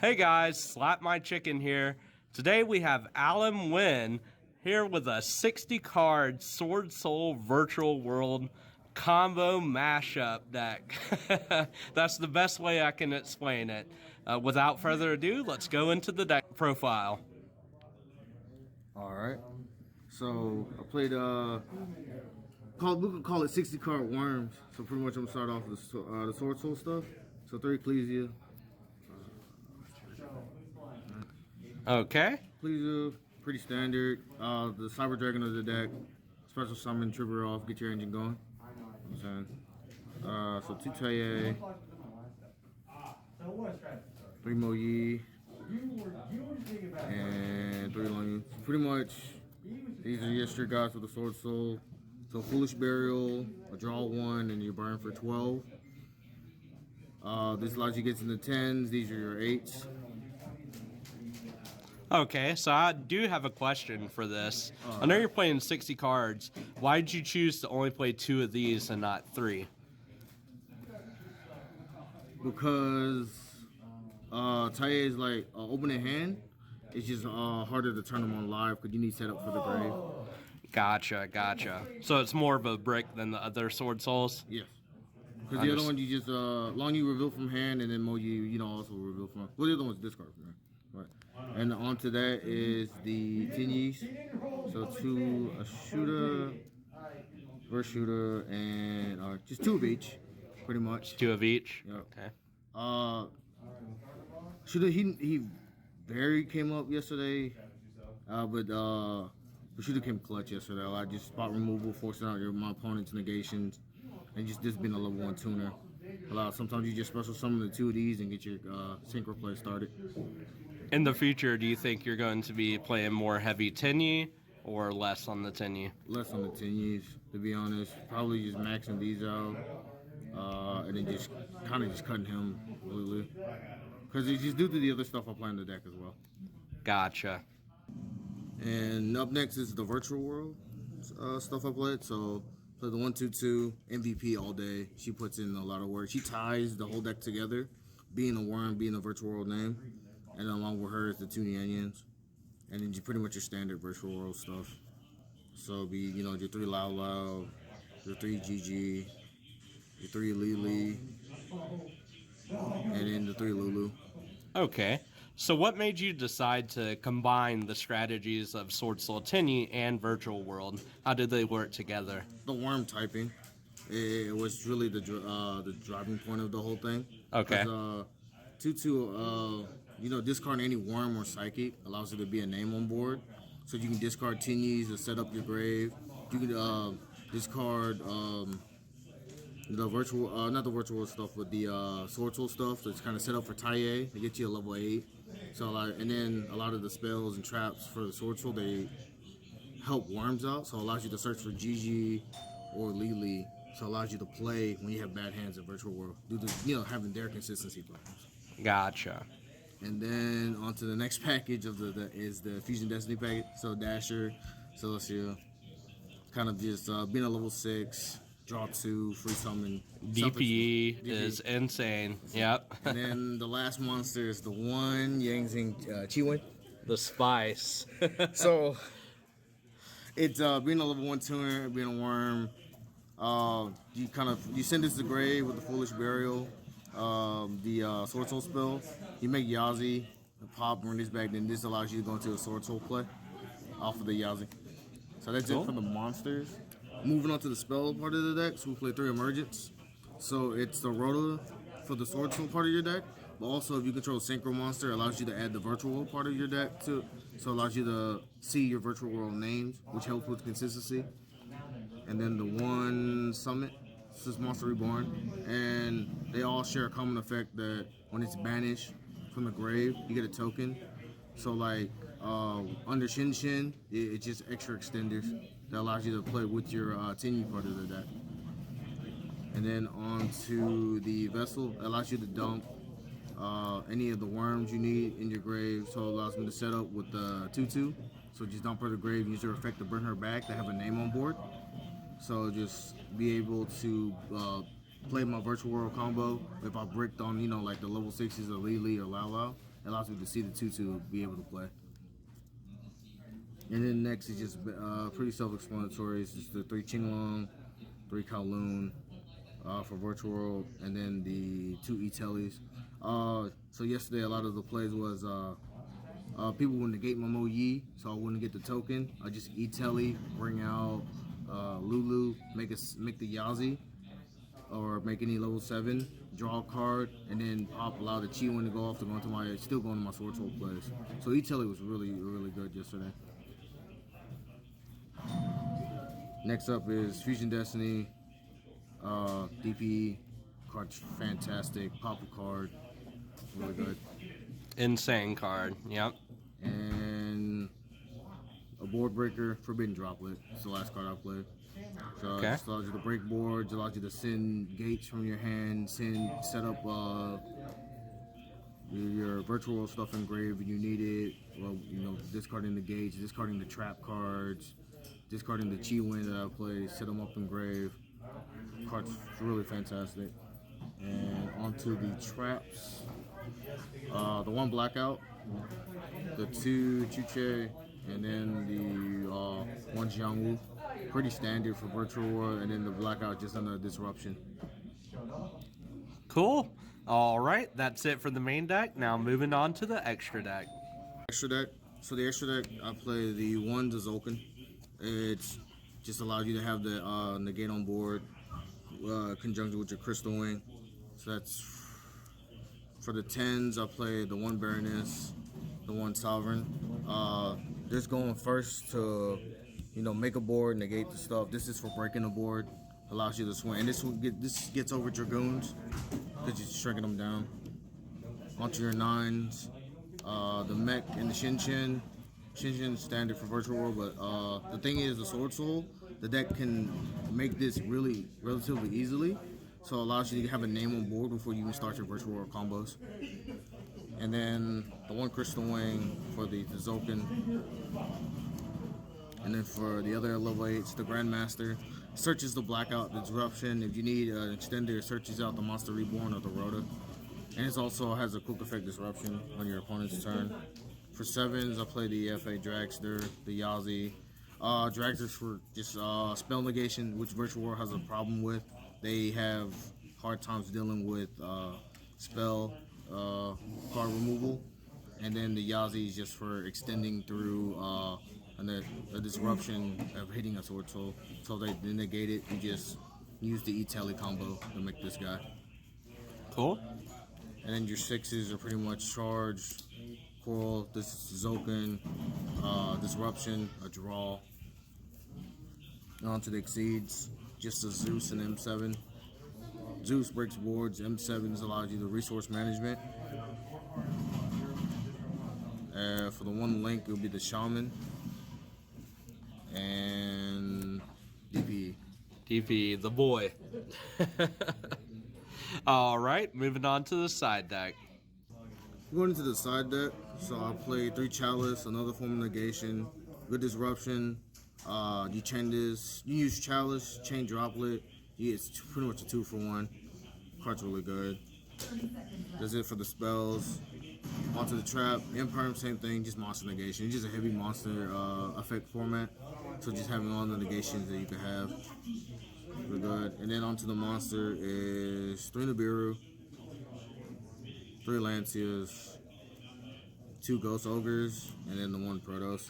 Hey guys, Slap My Chicken here. Today we have Nguyen here with a 60 card Swordsoul Virtual World combo mashup deck. That's the best way I can explain it. Without further ado, let's go into the deck profile. Alright. So I played we could call it 60 card worms. So pretty much I'm gonna start off with the Swordsoul stuff. So 3 Ecclesia. Okay. Ecclesia, pretty standard. The Cyber Dragon of the deck. Special summon, trigger off, get your engine going. You know what I'm saying? So 2 Taye, 3 Moyi, and 3 Lung. Pretty much, these are your street guys with the Swordsoul. So Foolish Burial, a draw 1, and you burn for 12. This allows you to get into the 10s. These are your 8s. Okay, so I do have a question for this. I know you're playing 60 cards. Why did you choose to only play 2 of these and not 3? Because Taye is like opening hand. It's just harder to turn them on live because you need setup for the grave. Gotcha. So it's more of a brick than the other Sword Souls? Yes. Because the other one you just long you reveal from hand, and then more you also reveal from. Well, the other one's discard from hand. Right. And onto that is the Tinyis. So 2 a shooter, first shooter, and just 2 of each, pretty much. 2 of each. Yep. Okay. Shooter he very came up yesterday, but shooter came clutch yesterday. I just spot removal, forcing out my opponent's negations, and just this being a level 1 tuner. Sometimes you just special summon the 2 of these and get your synchro play started. In the future, do you think you're going to be playing more heavy Tinny or less on the Tinny? Less on the Tinyis, to be honest. Probably just maxing these out, and then just kind of just cutting him completely. Because it's just due to the other stuff I play in the deck as well. Gotcha. And up next is the Virtual World stuff I played. So play the 1/2/2 MVP all day. She puts in a lot of work. She ties the whole deck together, being a worm, being a Virtual World name. And then along with her is the 2 Nguyen. And then pretty much your standard Virtual World stuff. So it'll be, your 3 Lao, your 3 GG, your 3 Lili, and then the 3 Lulu. Okay. So what made you decide to combine the strategies of Swordsoul Tinny and Virtual World? How did they work together? The worm typing. It was really the driving point of the whole thing. Okay. 2/2, discard any worm or psychic allows it to be a name on board. So you can discard Tinyis to set up your grave. You can discard the virtual, not the virtual stuff, but the Swordsoul stuff. So it's kind of set up for Taye to get you a level 8. So and then a lot of the spells and traps for the Swordsoul, they help worms out. So it allows you to search for Gigi or Lili. So it allows you to play when you have bad hands in Virtual World due to having their consistency problems. Gotcha. And then on to the next package of is the Fusion Destiny package. So Dasher, Celestia, kind of just being a level 6, draw 2, free summon. DPE is insane. Yep. And then the last monster is the one Yangzing Nguyen. The spice. So it's being a level 1 tuner, being a worm. You send this to grave with the Foolish Burial. The Swordsoul spell, you make Yazi, pop, bring this back, then this allows you to go into a Swordsoul play off of the Yazi. So that's it for the monsters. Moving on to the spell part of the deck, so we play 3 Emergence. So it's the Rota for the Swordsoul part of your deck, but also if you control a Synchro monster, it allows you to add the Virtual World part of your deck to it. So it allows you to see your Virtual World names, which helps with consistency. And then the 1 Summit. This is Monster Reborn, and they all share a common effect that when it's banished from the grave, you get a token. So like under Shin Shin, it's just extra extenders that allows you to play with your Tinyu part of the deck. And then on to the Vessel, it allows you to dump any of the worms you need in your grave. So it allows me to set up with the 2/2. So just dump her to the grave, use your effect to bring her back to have a name on board. So just be able to play my Virtual World combo if I bricked on, like the level 6s of Lili or Lao Lao. It allows me to see the 2/2 be able to play. And then next is just pretty self-explanatory. It's just the 3 Qinglong, 3 Kowloon for Virtual World, and then the 2 E-Tellies. So yesterday a lot of the plays was people would negate my Mo Yi, so I wouldn't get the token. I just E-Telly, bring out Lulu, make the Yazi, or make any level 7, draw a card, and then allow the Chi-Win to go off to go into my, still going to my Swordsoul plays. So E-Telly was really, really good yesterday. Next up is Fusion Destiny, DP, card's fantastic, pop a card, really good. Insane card. Yep. And a board breaker, Forbidden Droplet. It's the last card I played. So Okay. it just allows you to break boards, allows you to send gates from your hand, set up your virtual world stuff engraved when you need it. Well, discarding the gates, discarding the trap cards, discarding the Chi-Win that I play, set them up engraved. Card's really fantastic. And onto the traps. The 1 Blackout, the 2 Chuche, and then the 1 Jiangwu. Pretty standard for Virtual World, and then the Blackout just under Disruption. Cool. All right, that's it for the main deck. Now moving on to the extra deck. Extra deck. So the extra deck, I play the 1 Dzolkin. It's just allowed you to have the negate on board, conjunction with your Crystal Wing. So that's for the 10s. I play the 1 Baroness, the 1 Sovereign. Just going first to, make a board, negate the stuff. This is for breaking the board. Allows you to swing, and this gets over Dragoons because you're shrinking them down. Onto your 9s, the Mech and the Shin standard for Virtual World, but the thing is, the Swordsoul, the deck can make this relatively easily, so it allows you to have a name on board before you even start your Virtual World combos. And then the 1 Crystal Wing for the Dzolkin. And then for the other level 8s, the Grandmaster. Searches the Blackout, the Disruption. If you need an extender, it searches out the Monster Reborn or the Rhoda. And it also has a quick effect Disruption on your opponent's turn. For 7s, I play the FA Dragster, the Yazi. Dragsters for just spell negation, which Virtual World has a problem with. They have hard times dealing with spell card removal. And then the Yazi is just for extending through and the disruption of hitting a Swordsoul. So they negate it. You just use the E-Telly combo to make this guy. Cool. And then your 6s are pretty much Charge, Coral, this is Dzolkin, Disruption, a draw. On to the Exceeds, just a Zeus and M7. Zeus breaks boards, M7s allows you the resource management. For the 1 Link, it will be the Shaman. And DP. DP, the boy. All right, moving on to the side deck. Going into the side deck, so I play 3 Chalice, another form of negation, good disruption. You chain this, you use Chalice, chain Droplet. It's pretty much a 2-for-1. Card's really good. That's it for the spells. Onto the trap, Imperm, same thing, just monster negation. It's just a heavy monster effect format. So just having all the negations that you can have. Really good. And then onto the monster is 3 Nibiru, 3 Lancias, 2 Ghost Ogres, and then the 1 Protoss.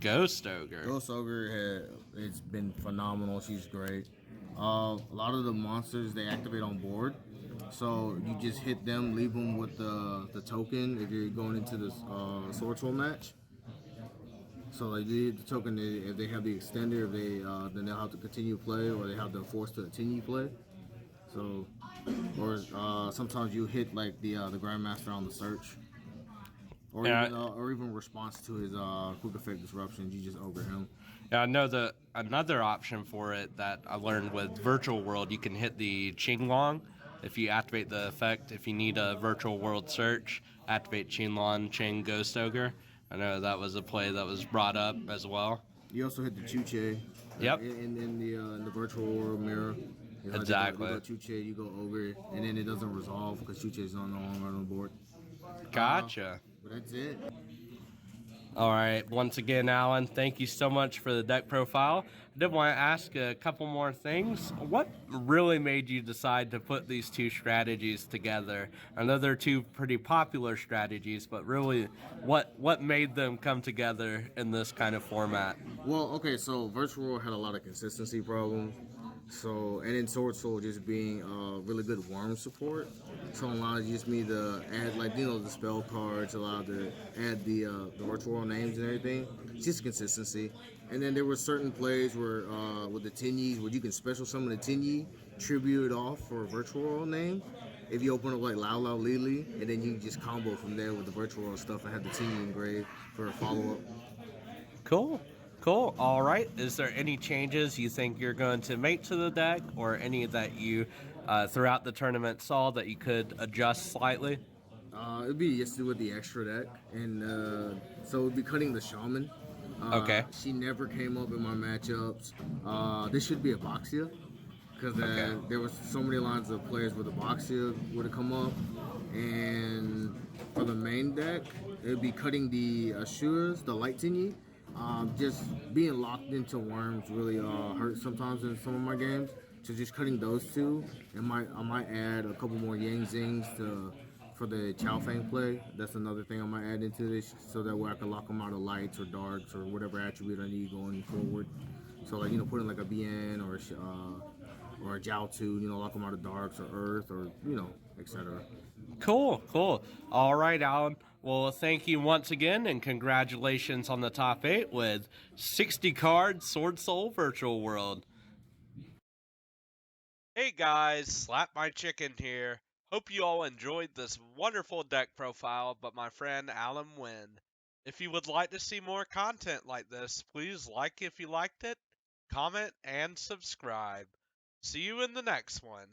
Ghost Ogre. Ghost Ogre, it's been phenomenal. She's great. A lot of the monsters, they activate on board. So you just hit them, leave them with the token if you're going into this Swordsoul match. So they leave the token if they have the extender, if they then they'll have to continue play, or they have the force to continue play. So, or sometimes you hit like the Grandmaster on the search, or even response to his quick effect disruptions. You just ogre him. Yeah, I know that another option for it that I learned with Virtual World, you can hit the Qinglong if you activate the effect. If you need a Virtual World search, activate Qinglong, chain Ghost Ogre. I know that was a play that was brought up as well. You also hit the Chuche. Yep. In the Virtual World mirror. Exactly. You go Chuche, you go Ogre, and then it doesn't resolve because Chuche is no longer on the board. Gotcha. But that's it. All right. Once again, Alan, thank you so much for the deck profile. I did want to ask a couple more things. What really made you decide to put these two strategies together? I know they're two pretty popular strategies, but really, what made them come together in this kind of format? Well, okay, so Virtual World had a lot of consistency problems. So, and then Sword Soul just being really good worm support. So, allowed just me to add, like, the spell cards, allowed to add the Virtual World names and everything. Just consistency. And then there were certain plays where, with the Tinyies, where you can special summon a Tinyi, tribute it off for a Virtual World name. If you open up like Lao Lao Lili, and then you just combo from there with the Virtual World stuff and have the Tinyi engraved for a follow up. Cool. Cool. All right. Is there any changes you think you're going to make to the deck, or any that you throughout the tournament saw that you could adjust slightly? It'd be yesterday with the extra deck, and so it'd be cutting the shaman. Okay. She never came up in my matchups. This should be a Boxia, because Okay. there was so many lines of players where the Boxia would have come up, and for the main deck, it'd be cutting the Ashuras, the Light Tingy. Just being locked into worms really hurts sometimes in some of my games. So just cutting those two, and I might add a couple more Yang Zings for the Chow Fang play. That's another thing I might add into this, so that way I can lock them out of lights or darks or whatever attribute I need going forward. So like putting like a BN or a Jiaotu, lock them out of darks or earth or etc. Cool, cool. All right, Alan. Well, thank you once again, and congratulations on the top 8 with 60 cards Swordsoul Virtual World. Hey guys, Slap My Chicken here. Hope you all enjoyed this wonderful deck profile by my friend Alan Nguyen. If you would like to see more content like this, please like if you liked it, comment, and subscribe. See you in the next one.